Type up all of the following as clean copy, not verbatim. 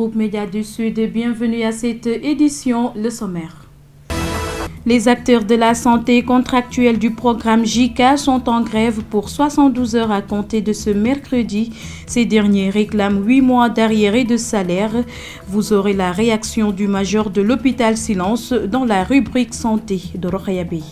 groupe Média du Sud, bienvenue à cette édition, le sommaire. Les acteurs de la santé contractuelle du programme JICA sont en grève pour 72 heures à compter de ce mercredi. Ces derniers réclament 8 mois d'arriérés de salaire. Vous aurez la réaction du major de l'hôpital Silence dans la rubrique santé de Rokhaya-Bey.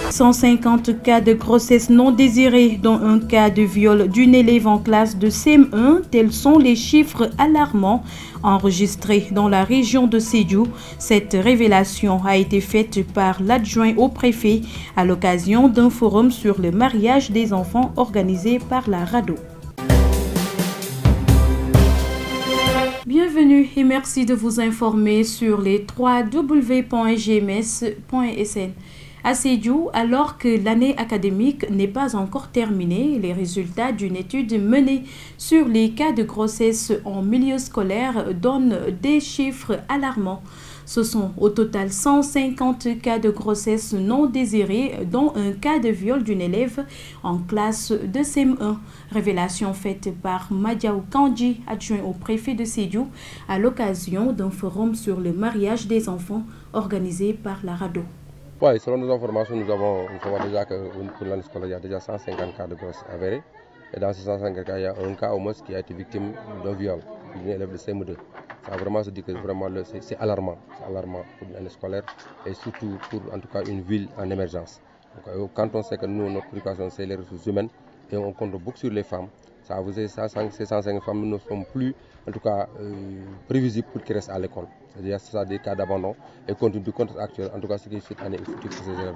150 cas de grossesse non désirée, dont un cas de viol d'une élève en classe de CM1. Tels sont les chiffres alarmants enregistrés dans la région de Sédhiou. Cette révélation a été faite par l'adjoint au préfet à l'occasion d'un forum sur le mariage des enfants organisé par la RADDHO. Bienvenue et merci de vous informer sur les www.gms.sn. À Sédhiou, alors que l'année académique n'est pas encore terminée, les résultats d'une étude menée sur les cas de grossesse en milieu scolaire donnent des chiffres alarmants. Ce sont au total 150 cas de grossesse non désirée, dont un cas de viol d'une élève en classe de CM1. Révélation faite par Madiaou Kandji, adjoint au préfet de Sédhiou, à l'occasion d'un forum sur le mariage des enfants organisé par la RADDHO. Oui, selon nos informations, nous savons déjà que pour l'année scolaire, il y a déjà 150 cas de grossesse avérés. Et dans ces 150 cas, il y a un cas au moins qui a été victime d'un viol d'une élève de CM2. Ça vraiment se dit que vraiment c'est alarmant. C'est alarmant pour l'année scolaire et surtout pour en tout cas une ville en émergence. Donc, quand on sait que nous, notre préoccupation, c'est les ressources humaines et on compte beaucoup sur les femmes, ça vous dit, ces 150 femmes ne sont plus en tout cas prévisibles pour qu'ils restent à l'école. C'est-à-dire que ça des cas d'abandon et compte du contexte actuel, en tout cas ce qui est cette année, il faut que ces élèves-là.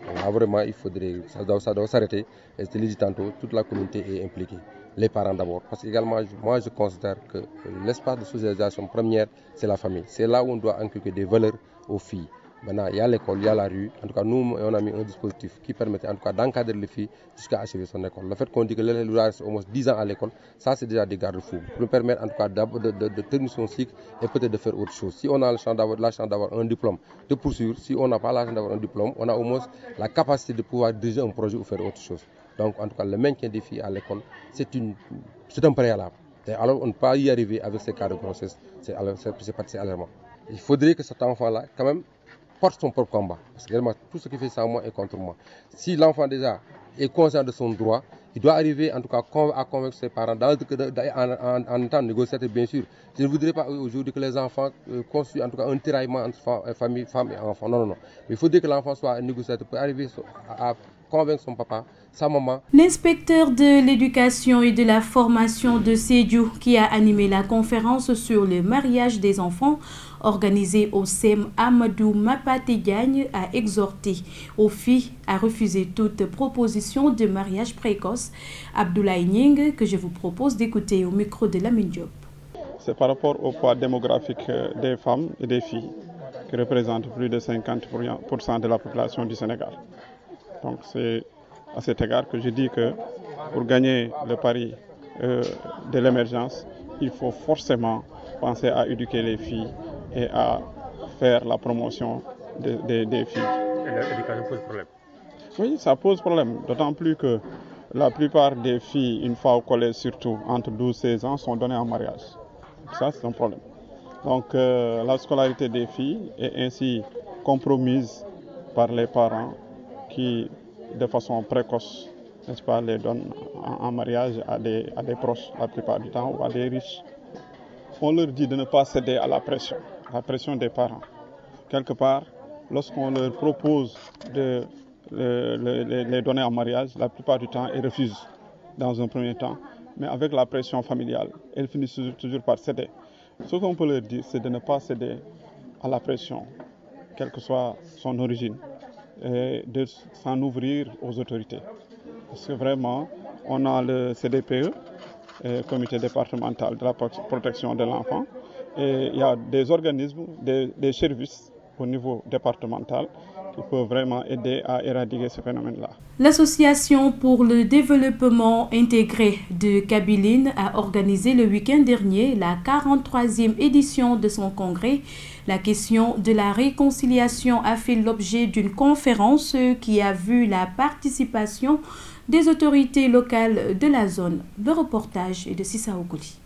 Donc là, vraiment, il faudrait, ça doit s'arrêter. Et je te l'ai dit tantôt, toute la communauté est impliquée. Les parents d'abord. Parce que également, moi je considère que l'espace de socialisation première, c'est la famille. C'est là où on doit inculquer des valeurs aux filles. Maintenant, il y a l'école, il y a la rue. En tout cas, nous, on a mis un dispositif qui permettait en tout cas d'encadrer les filles jusqu'à achever son école. Le fait qu'on dit que l'élève doit rester au moins 10 ans à l'école, ça c'est déjà des garde-fous. Pour nous permettre en tout cas de terminer son cycle et peut-être de faire autre chose. Si on a la chance d'avoir un diplôme, de poursuivre. Si on n'a pas la chance d'avoir un diplôme, on a au moins la capacité de pouvoir diriger un projet ou faire autre chose. Donc en tout cas, le maintien des filles à l'école, c'est un préalable. Et alors on ne peut pas y arriver avec ces cas de grossesse, c'est alarmant. Il faudrait que cet enfant-là, quand même, porte son propre combat. Parce que vraiment, tout ce qui fait sans moi est contre moi. Si l'enfant déjà est conscient de son droit, il doit arriver en tout cas à convaincre ses parents en étant négociateur, bien sûr. Je ne voudrais pas aujourd'hui que les enfants construisent en tout cas un tiraillement entre famille, femme et enfant. Non, non, non. Il faudrait que l'enfant soit un négociateur pour arriver à convaincre son papa, sa maman. L'inspecteur de l'éducation et de la formation de Sédhiou, qui a animé la conférence sur le mariage des enfants organisée au CEM Amadou Mapate Diagne, a exhorté aux filles à refuser toute proposition de mariage précoce. Abdoulaye Nying, que je vous propose d'écouter au micro de Lamine Diop. C'est par rapport au poids démographique des femmes et des filles, qui représentent plus de 50% de la population du Sénégal. Donc c'est à cet égard que je dis que pour gagner le pari de l'émergence, il faut forcément penser à éduquer les filles et à faire la promotion des filles. Et l'éducation pose problème? Oui, ça pose problème, d'autant plus que la plupart des filles, une fois au collège surtout, entre 12 et 16 ans, sont données en mariage. Ça, c'est un problème. Donc la scolarité des filles est ainsi compromise par les parents qui, de façon précoce, n'est-ce pas, les donnent en mariage à des proches la plupart du temps ou à des riches. On leur dit de ne pas céder à la pression des parents. Quelque part, lorsqu'on leur propose de les donner en mariage, la plupart du temps, ils refusent dans un premier temps. Mais avec la pression familiale, elles finissent toujours par céder. Ce qu'on peut leur dire, c'est de ne pas céder à la pression, quelle que soit son origine, et de s'en ouvrir aux autorités. Parce que vraiment, on a le CDPE, Comité départemental de la protection de l'enfant, et il y a des organismes, des services au niveau départemental qui peuvent vraiment aider à éradiquer ce phénomène-là. L'Association pour le développement intégré de Kabiline a organisé le week-end dernier la 43e édition de son congrès. La question de la réconciliation a fait l'objet d'une conférence qui a vu la participation des autorités locales de la zone. Le reportage est de Sissa Okouli.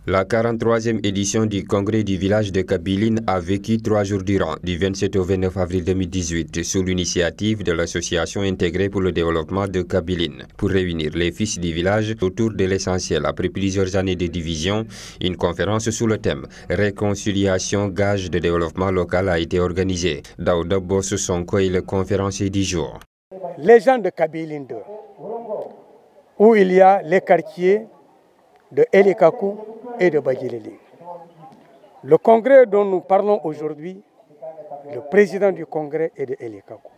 La 43e édition du congrès du village de Kabiline a vécu 3 jours durant, du 27 au 29 avril 2018, sous l'initiative de l'association intégrée pour le développement de Kabiline. Pour réunir les fils du village autour de l'essentiel après plusieurs années de division, une conférence sous le thème « Réconciliation, gage de développement local » a été organisée. Daouda Bosso Sonko est le conférencier du jour. Les gens de Kabiline 2, où il y a les quartiers de Elikakou et de Bagileli. Le congrès dont nous parlons aujourd'hui, le président du congrès est de Elikakou.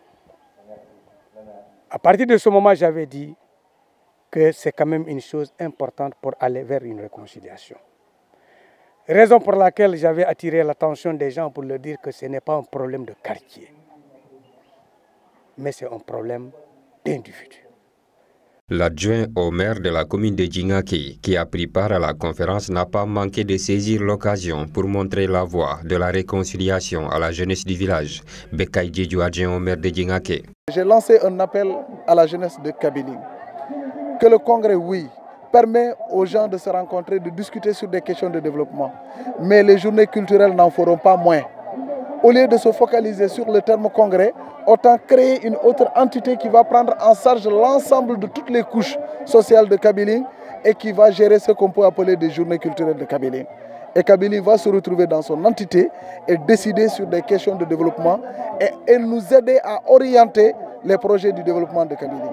À partir de ce moment, j'avais dit que c'est quand même une chose importante pour aller vers une réconciliation. Raison pour laquelle j'avais attiré l'attention des gens pour leur dire que ce n'est pas un problème de quartier, mais c'est un problème d'individu. L'adjoint au maire de la commune de Djingaki, qui a pris part à la conférence, n'a pas manqué de saisir l'occasion pour montrer la voie de la réconciliation à la jeunesse du village. Bekay Djedjou, adjoint au maire de Djingaki. J'ai lancé un appel à la jeunesse de Kabiline. Que le congrès, oui, permet aux gens de se rencontrer, de discuter sur des questions de développement. Mais les journées culturelles n'en feront pas moins. Au lieu de se focaliser sur le terme congrès, autant créer une autre entité qui va prendre en charge l'ensemble de toutes les couches sociales de Kabiline et qui va gérer ce qu'on peut appeler des journées culturelles de Kabiline. Et Kabiline va se retrouver dans son entité et décider sur des questions de développement et nous aider à orienter les projets du développement de Kabiline.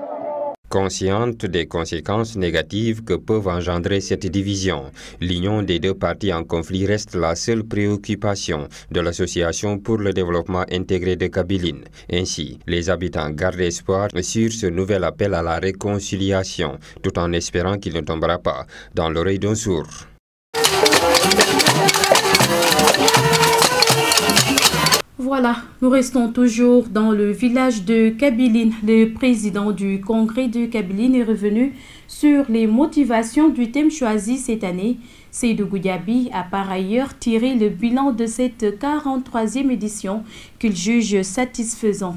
Consciente des conséquences négatives que peuvent engendrer cette division, l'union des deux parties en conflit reste la seule préoccupation de l'association pour le développement intégré de Kabiline. Ainsi, les habitants gardent espoir sur ce nouvel appel à la réconciliation, tout en espérant qu'il ne tombera pas dans l'oreille d'un sourd. Voilà, nous restons toujours dans le village de Kabiline. Le président du congrès de Kabiline est revenu sur les motivations du thème choisi cette année. Seydou Goudiaby a par ailleurs tiré le bilan de cette 43e édition qu'il juge satisfaisant.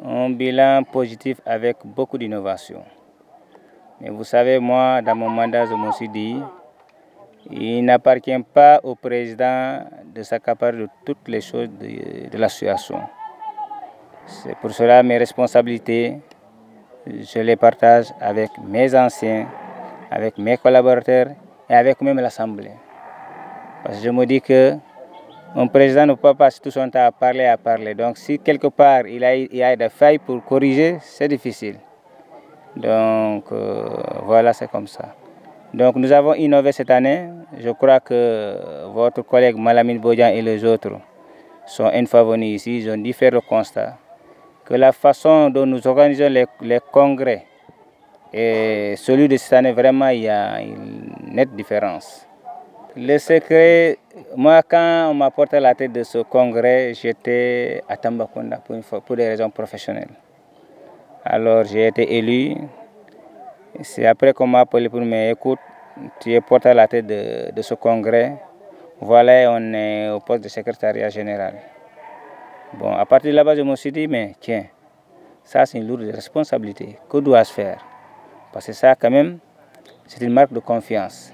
Un bilan positif avec beaucoup d'innovation. Mais vous savez, moi, dans mon mandat, je me suis dit, il n'appartient pas au président de s'accaparer de toutes les choses de l'association. C'est pour cela mes responsabilités, je les partage avec mes anciens, avec mes collaborateurs et avec même l'Assemblée. Parce que je me dis qu'un président ne peut pas passer tout son temps à parler. Donc si quelque part il y a des failles pour corriger, c'est difficile. Donc voilà, c'est comme ça. Donc nous avons innové cette année. Je crois que votre collègue Malamine Bodian et les autres sont une fois venus ici. Ils ont dû faire le constat que la façon dont nous organisons les congrès et celui de cette année, vraiment, il y a une nette différence. Le secret, moi, quand on m'a porté la tête de ce congrès, j'étais à Tambacounda pour des raisons professionnelles. Alors j'ai été élu. C'est après qu'on m'a appelé pour me écoute, tu es porté à la tête de ce congrès. Voilà, on est au poste de secrétariat général. Bon, à partir de là-bas, je me suis dit, mais tiens, ça c'est une lourde responsabilité. Que dois-je faire? Parce que ça, quand même, c'est une marque de confiance.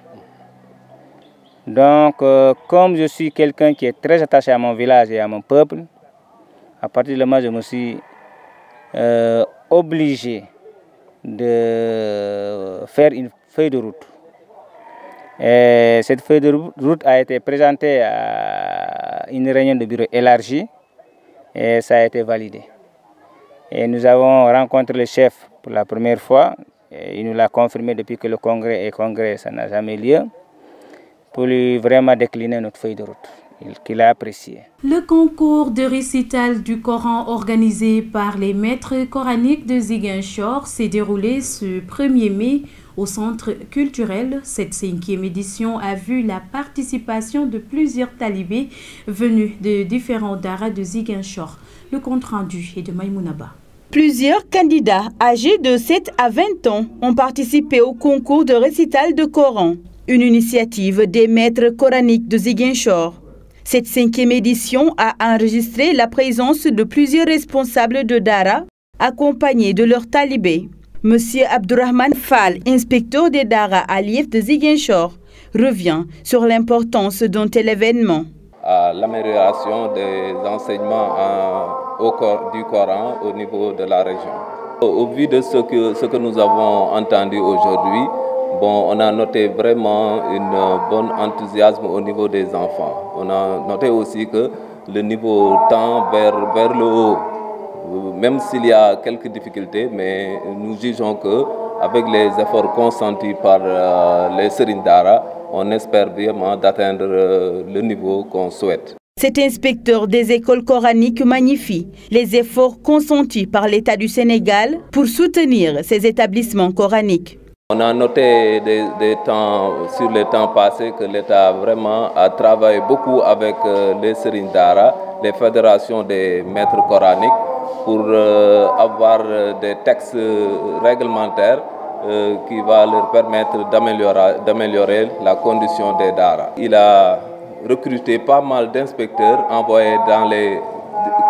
Donc, comme je suis quelqu'un qui est très attaché à mon village et à mon peuple, à partir de là, je me suis obligé de faire une feuille de route. Et cette feuille de route a été présentée à une réunion de bureau élargie et ça a été validé. Et nous avons rencontré le chef pour la première fois. Et il nous l'a confirmé depuis que le congrès ça n'a jamais lieu, pour lui vraiment décliner notre feuille de route, qu'il a apprécié. Le concours de récital du Coran organisé par les maîtres coraniques de Ziguinchor s'est déroulé ce 1er mai au centre culturel. Cette 5e édition a vu la participation de plusieurs talibés venus de différents daras de Ziguinchor. Le compte rendu est de Maïmounaba. Plusieurs candidats âgés de 7 à 20 ans ont participé au concours de récital de Coran, une initiative des maîtres coraniques de Ziguinchor. Cette 5e édition a enregistré la présence de plusieurs responsables de Dara, accompagnés de leurs talibés. Monsieur Abdourahmane Fall, inspecteur des Dara à l'IEF de Ziguinchor, revient sur l'importance d'un tel événement. À l'amélioration des enseignements du Coran au niveau de la région. Au vu de ce que nous avons entendu aujourd'hui, on a noté vraiment un bon enthousiasme au niveau des enfants. On a noté aussi que le niveau tend vers le haut, même s'il y a quelques difficultés, mais nous jugeons qu'avec les efforts consentis par les Serigne Dara, on espère vraiment d'atteindre le niveau qu'on souhaite. Cet inspecteur des écoles coraniques magnifie les efforts consentis par l'État du Sénégal pour soutenir ces établissements coraniques. On a noté sur les temps passés que l'État vraiment a travaillé beaucoup avec les Serigne Dara, les fédérations des maîtres coraniques, pour avoir des textes réglementaires qui va leur permettre d'améliorer la condition des Dara. Il a recruté pas mal d'inspecteurs envoyés dans les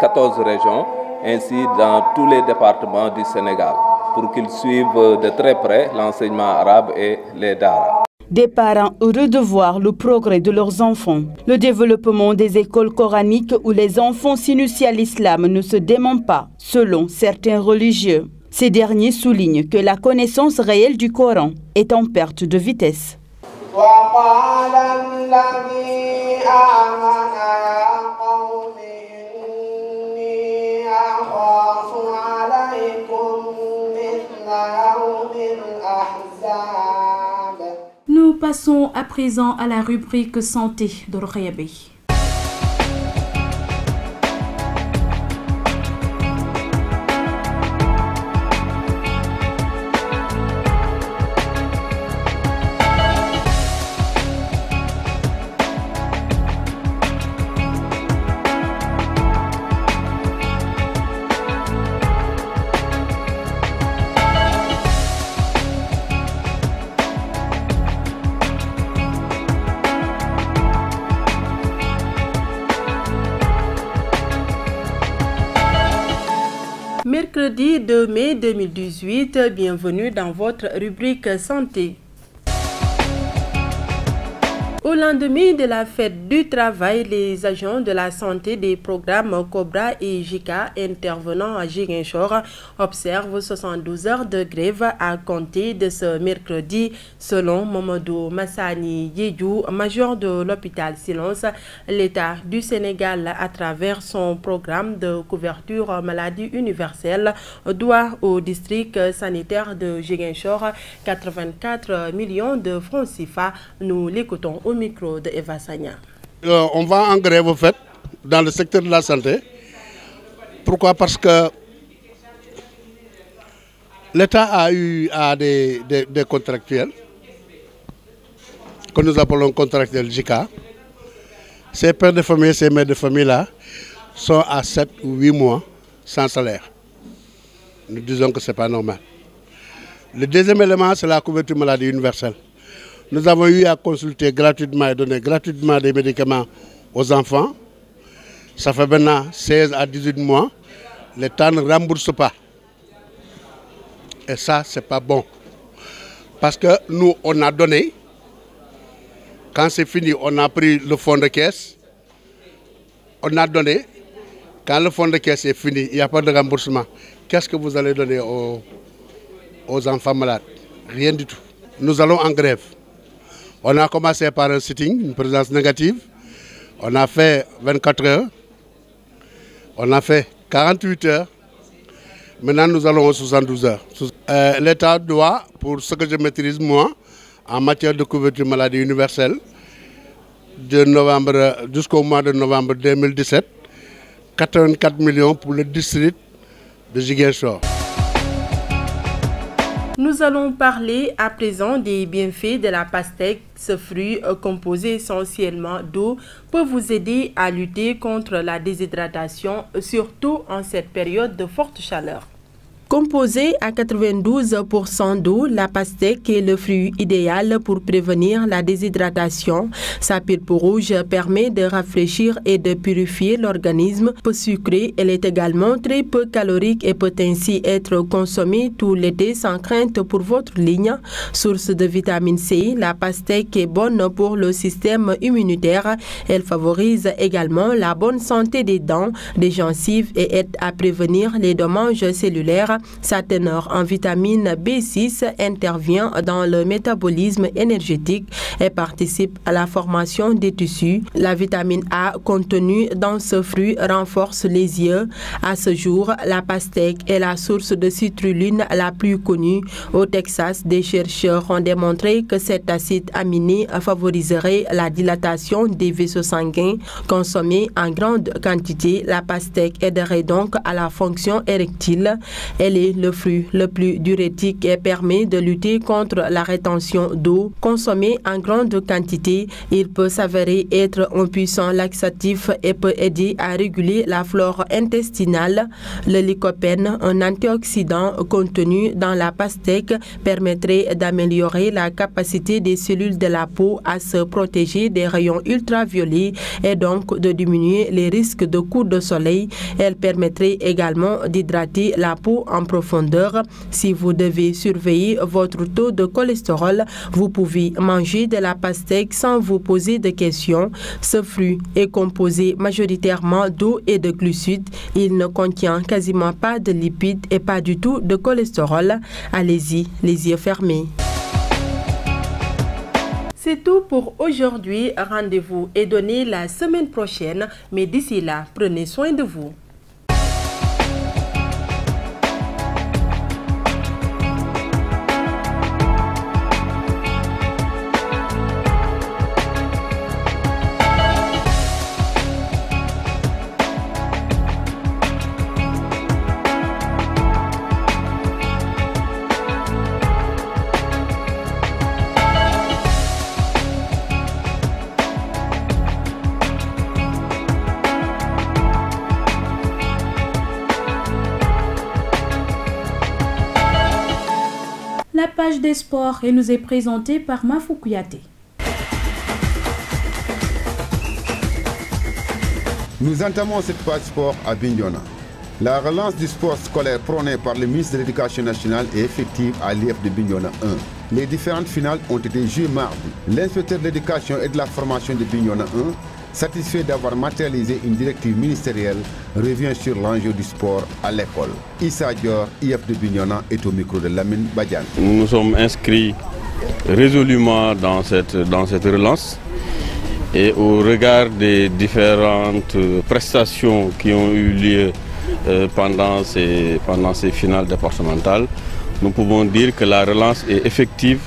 14 régions, ainsi dans tous les départements du Sénégal, pour qu'ils suivent de très près l'enseignement arabe et les Dara. Des parents heureux de voir le progrès de leurs enfants. Le développement des écoles coraniques où les enfants s'initient à l'islam ne se dément pas, selon certains religieux. Ces derniers soulignent que la connaissance réelle du Coran est en perte de vitesse. Nous passons à présent à la rubrique santé de Rokhaya Bey. Mercredi 2 mai 2018, bienvenue dans votre rubrique santé. Au lendemain de la fête du travail, les agents de la santé des programmes Cobra et JICA intervenant à Ziguinchor observent 72 heures de grève à compter de ce mercredi. Selon Mamadou Massani Yedjou, major de l'hôpital Silence, l'État du Sénégal, à travers son programme de couverture maladie universelle, doit au district sanitaire de Ziguinchor 84 millions de francs CFA. Nous l'écoutons au micro de Eva Sagna. On va en grève au fait dans le secteur de la santé. Pourquoi? Parce que l'État a eu des contractuels que nous appelons contractuels JICA. Ces pères de famille, ces mères de famille là sont à 7 ou 8 mois sans salaire. Nous disons que ce n'est pas normal. Le deuxième élément, c'est la couverture maladie universelle. Nous avons eu à consulter gratuitement et donner gratuitement des médicaments aux enfants. Ça fait maintenant 16 à 18 mois. L'État ne rembourse pas. Et ça, ce n'est pas bon. Parce que nous, on a donné. Quand c'est fini, on a pris le fonds de caisse. On a donné. Quand le fonds de caisse est fini, il n'y a pas de remboursement. Qu'est-ce que vous allez donner aux enfants malades? Rien du tout. Nous allons en grève. On a commencé par un sitting, une présence négative. On a fait 24 heures. On a fait 48 heures. Maintenant, nous allons aux 72 heures. L'État doit, pour ce que je maîtrise moi, en matière de couverture maladie universelle, de novembre jusqu'au mois de novembre 2017, 84 millions pour le district de Ziguinchor. Nous allons parler à présent des bienfaits de la pastèque. Ce fruit composé essentiellement d'eau peut vous aider à lutter contre la déshydratation, surtout en cette période de forte chaleur. Composée à 92% d'eau, la pastèque est le fruit idéal pour prévenir la déshydratation. Sa pulpe rouge permet de rafraîchir et de purifier l'organisme. Peu sucrée, elle est également très peu calorique et peut ainsi être consommée tout l'été sans crainte pour votre ligne. Source de vitamine C, la pastèque est bonne pour le système immunitaire. Elle favorise également la bonne santé des dents, des gencives et aide à prévenir les dommages cellulaires. Sa teneur en vitamine B6 intervient dans le métabolisme énergétique et participe à la formation des tissus. La vitamine A contenue dans ce fruit renforce les yeux. À ce jour, la pastèque est la source de citrulline la plus connue. Au Texas, des chercheurs ont démontré que cet acide aminé favoriserait la dilatation des vaisseaux sanguins. Consommée en grande quantité, la pastèque aiderait donc à la fonction érectile. Elle est le fruit le plus diurétique et permet de lutter contre la rétention d'eau. Consommé en grande quantité, il peut s'avérer être un puissant laxatif et peut aider à réguler la flore intestinale. Le lycopène, un antioxydant contenu dans la pastèque, permettrait d'améliorer la capacité des cellules de la peau à se protéger des rayons ultraviolets et donc de diminuer les risques de coups de soleil. Elle permettrait également d'hydrater la peau en profondeur. Si vous devez surveiller votre taux de cholestérol, vous pouvez manger de la pastèque sans vous poser de questions. Ce fruit est composé majoritairement d'eau et de glucides. Il ne contient quasiment pas de lipides et pas du tout de cholestérol. Allez-y, les yeux fermés. C'est tout pour aujourd'hui. Rendez-vous est donné la semaine prochaine. Mais d'ici là, prenez soin de vous. La page des sports et nous est présentée par Mafou Kouyaté. Nous entamons cette page sport à Bignona. La relance du sport scolaire prônée par le ministre de l'Éducation nationale est effective à l'IEF de Bignona 1. Les différentes finales ont été jouées mardi. L'inspecteur de l'éducation et de la formation de Bignona 1, satisfait d'avoir matérialisé une directive ministérielle, revient sur l'enjeu du sport à l'école. Issa Dior, IEF de Bignona, est au micro de Lamine Badiane. Nous nous sommes inscrits résolument dans cette relance et au regard des différentes prestations qui ont eu lieu pendant ces finales départementales, nous pouvons dire que la relance est effective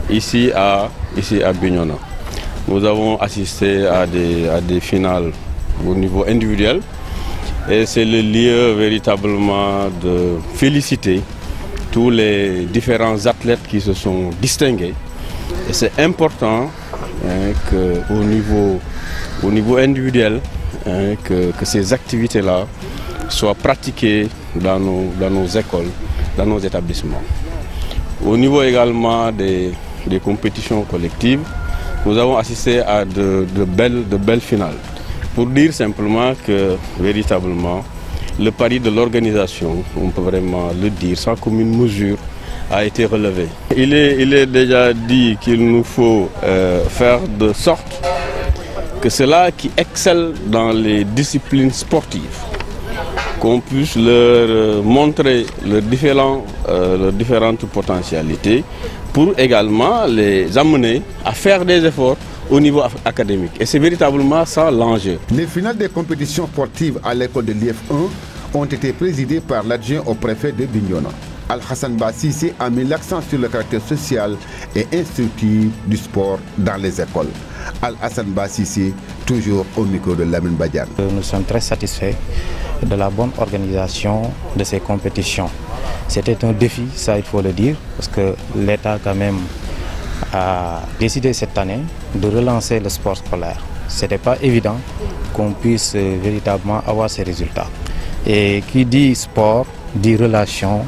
ici à Bignona. Nous avons assisté à des finales au niveau individuel et c'est le lieu véritablement de féliciter tous les différents athlètes qui se sont distingués. Et c'est important qu'au niveau individuel, que ces activités-là soient pratiquées dans nos écoles, dans nos établissements. Au niveau également des compétitions collectives, nous avons assisté à de belles finales. Pour dire simplement que véritablement, le pari de l'organisation, on peut vraiment le dire sans commune mesure, a été relevé. Il est déjà dit qu'il nous faut faire de sorte que ceux-là qui excellent dans les disciplines sportives, qu'on puisse leur montrer leurs différentes potentialités pour également les amener à faire des efforts au niveau académique. Et c'est véritablement ça l'enjeu. Les finales des compétitions sportives à l'école de l'IEF 1 ont été présidées par l'adjoint au préfet de Bignona. Al-Hassan Bassissé a mis l'accent sur le caractère social et instructif du sport dans les écoles. Al-Hassan Bassissé, toujours au micro de Lamine Badiane. Nous sommes très satisfaits de la bonne organisation de ces compétitions. C'était un défi, ça il faut le dire, parce que l'État quand même a décidé cette année de relancer le sport scolaire. Ce n'était pas évident qu'on puisse véritablement avoir ces résultats. Et qui dit sport des relations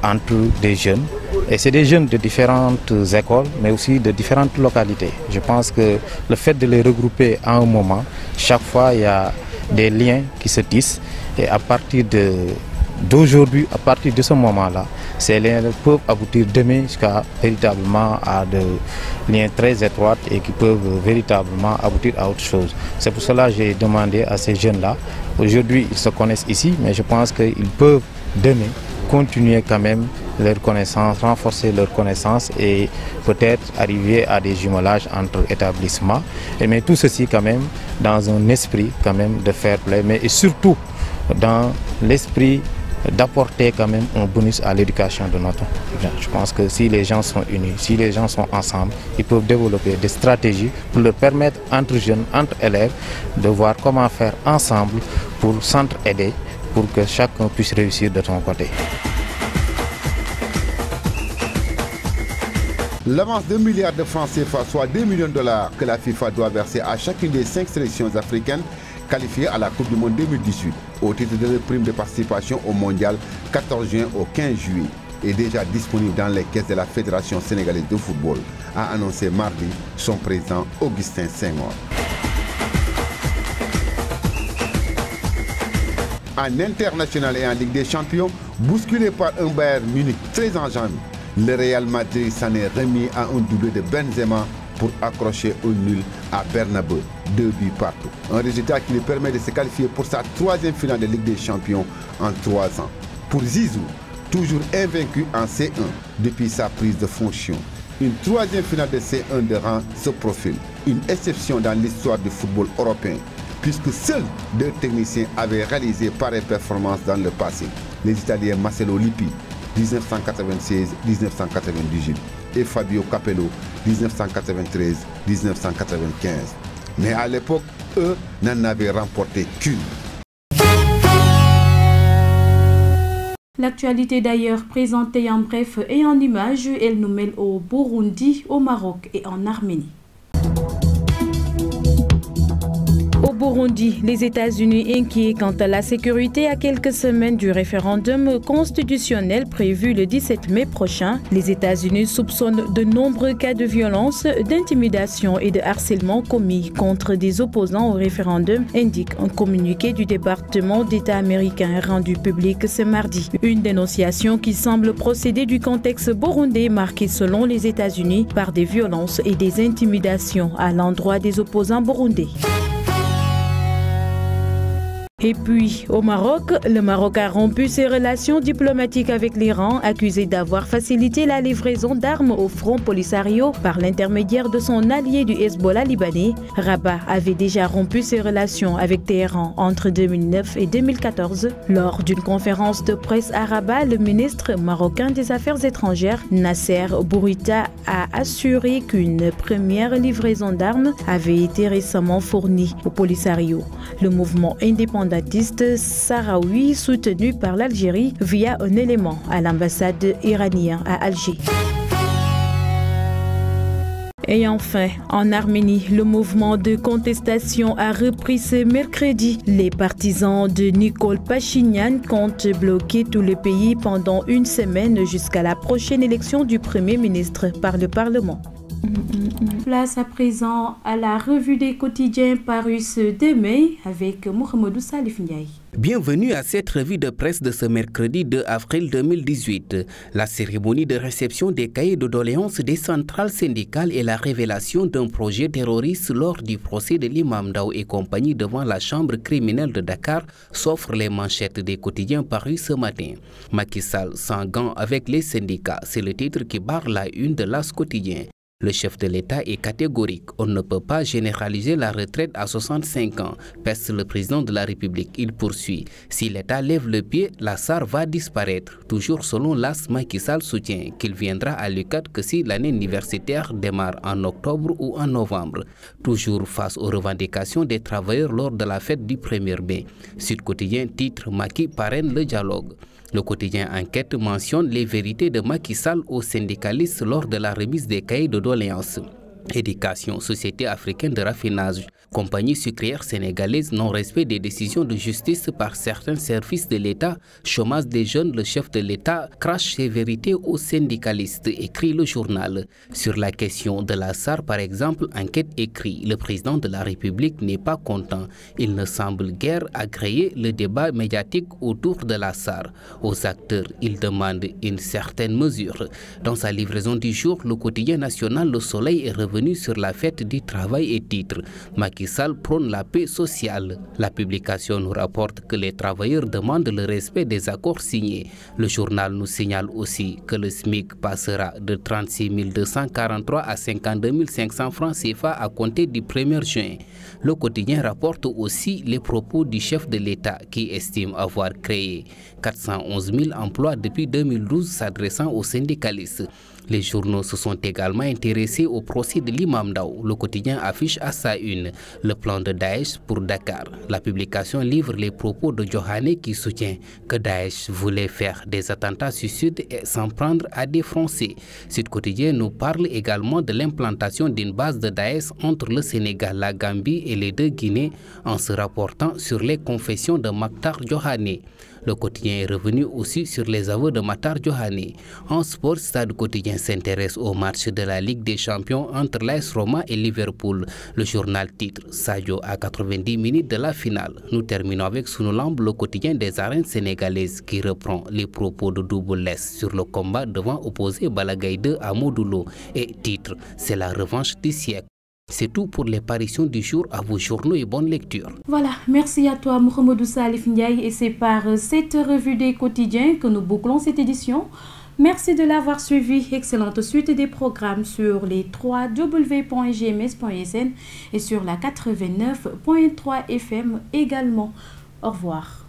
entre des jeunes. Et c'est des jeunes de différentes écoles, mais aussi de différentes localités. Je pense que le fait de les regrouper à un moment, chaque fois il y a des liens qui se tissent. Et à partir d'aujourd'hui, à partir de ce moment-là, ces liens peuvent aboutir demain jusqu'à véritablement à des liens très étroits et qui peuvent véritablement aboutir à autre chose. C'est pour cela que j'ai demandé à ces jeunes-là, aujourd'hui ils se connaissent ici, mais je pense qu'ils peuvent demain continuer quand même leur connaissance, renforcer leur connaissance et peut-être arriver à des jumelages entre établissements. Mais tout ceci quand même dans un esprit quand même de fair play, mais et surtout dans l'esprit d'apporter quand même un bonus à l'éducation de notre gens. Je pense que si les gens sont unis, si les gens sont ensemble, ils peuvent développer des stratégies pour leur permettre entre jeunes, entre élèves, de voir comment faire ensemble pour s'entraider, pour que chacun puisse réussir de son côté. L'avance de 1 milliard de francs CFA, soit 2 millions de dollars que la FIFA doit verser à chacune des 5 sélections africaines qualifiées à la Coupe du Monde 2018 au titre de leur prime de participation au Mondial 14 juin au 15 juillet est déjà disponible dans les caisses de la Fédération sénégalaise de football, a annoncé mardi son président Augustin Senghor. En international et en Ligue des Champions, bousculé par un Bayern Munich très enjambé, le Real Madrid s'en est remis à un doublé de Benzema pour accrocher au nul à Bernabeu, 2 buts partout. Un résultat qui lui permet de se qualifier pour sa 3e finale de Ligue des Champions en 3 ans. Pour Zizou, toujours invaincu en C1 depuis sa prise de fonction, une 3e finale de C1 de rang se profile. Une exception dans l'histoire du football européen, puisque seuls 2 techniciens avaient réalisé pareille performance dans le passé. Les Italiens Marcello Lippi, 1996-1998, et Fabio Capello, 1993-1995. Mais à l'époque, eux n'en avaient remporté qu'une. L'actualité d'ailleurs présentée en bref et en images, elle nous mêle au Burundi, au Maroc et en Arménie. Au Burundi, les États-Unis inquiets quant à la sécurité à quelques semaines du référendum constitutionnel prévu le 17 mai prochain. Les États-Unis soupçonnent de nombreux cas de violence, d'intimidation et de harcèlement commis contre des opposants au référendum, indique un communiqué du département d'État américain rendu public ce mardi. Une dénonciation qui semble procéder du contexte burundais marqué selon les États-Unis par des violences et des intimidations à l'endroit des opposants burundais. Et puis, au Maroc, le Maroc a rompu ses relations diplomatiques avec l'Iran, accusé d'avoir facilité la livraison d'armes au Front Polisario par l'intermédiaire de son allié du Hezbollah libanais. Rabat avait déjà rompu ses relations avec Téhéran entre 2009 et 2014. Lors d'une conférence de presse à Rabat, le ministre marocain des Affaires étrangères, Nasser Bourita, a assuré qu'une première livraison d'armes avait été récemment fournie au Polisario, le mouvement indépendant sahraoui soutenu par l'Algérie via un élément à l'ambassade iranienne à Alger. Et enfin, en Arménie, le mouvement de contestation a repris ce mercredi. Les partisans de Nikol Pachinian comptent bloquer tout le pays pendant une semaine jusqu'à la prochaine élection du Premier ministre par le Parlement. Place à présent à la revue des quotidiens parue ce 2 mai avec Mohamedou Salif Ndiaye. Bienvenue à cette revue de presse de ce mercredi 2 avril 2018. La cérémonie de réception des cahiers de doléances des centrales syndicales et la révélation d'un projet terroriste lors du procès de l'imam Ndao et compagnie devant la chambre criminelle de Dakar s'offrent les manchettes des quotidiens parus ce matin. Macky Sall sans gants avec les syndicats, c'est le titre qui barre la une de l'As quotidien. Le chef de l'État est catégorique. On ne peut pas généraliser la retraite à 65 ans, pèse le président de la République. Il poursuit. Si l'État lève le pied, la SAR va disparaître. Toujours selon l'AS, Macky Sall soutient qu'il viendra à l'UCAD que si l'année universitaire démarre en octobre ou en novembre. Toujours face aux revendications des travailleurs lors de la fête du 1er mai. Sud Quotidien titre Macky parraine le dialogue. Le quotidien Enquête mentionne les vérités de Macky Sall aux syndicalistes lors de la remise des cahiers de doléances. Éducation, Société africaine de raffinage, compagnie sucrière sénégalaise, non-respect des décisions de justice par certains services de l'État, chômage des jeunes, le chef de l'État crache ses vérités aux syndicalistes, écrit le journal. Sur la question de la SAR, par exemple, enquête écrit, le président de la République n'est pas content. Il ne semble guère agréer le débat médiatique autour de la SAR. Aux acteurs, il demande une certaine mesure. Dans sa livraison du jour, le quotidien national Le Soleil est revenu sur la fête du travail et titre Macky Sall prône la paix sociale. La publication nous rapporte que les travailleurs demandent le respect des accords signés. Le journal nous signale aussi que le SMIC passera de 36 243 à 52 500 francs CFA à compter du 1er juin. Le quotidien rapporte aussi les propos du chef de l'État qui estime avoir créé 411 000 emplois depuis 2012 s'adressant aux syndicalistes. Les journaux se sont également intéressés au procès de l'imam Ndao. Le quotidien affiche à sa une le plan de Daesh pour Dakar. La publication livre les propos de Johane qui soutient que Daesh voulait faire des attentats suicides et s'en prendre à des Français. Sud Quotidien nous parle également de l'implantation d'une base de Daesh entre le Sénégal, la Gambie et les deux Guinées en se rapportant sur les confessions de Maktar Johane. Le quotidien est revenu aussi sur les aveux de Maktar Johane. En sport, Stade Quotidien s'intéresse au match de la Ligue des Champions entre l'AS Roma et Liverpool. Le journal titre Sadio à 90 minutes de la finale. Nous terminons avec Sunulamb, le quotidien des arènes sénégalaises qui reprend les propos de Double Less sur le combat devant opposer Balagaï 2 à Modulo et titre C'est la revanche du siècle. C'est tout pour les parutions du jour. À vos journaux et bonne lecture. Voilà, merci à toi Mohamedou Salif Ndiaye et c'est par cette revue des quotidiens que nous bouclons cette édition. Merci de l'avoir suivi. Excellente suite des programmes sur les www.gms.sn et sur la 89.3 FM également. Au revoir.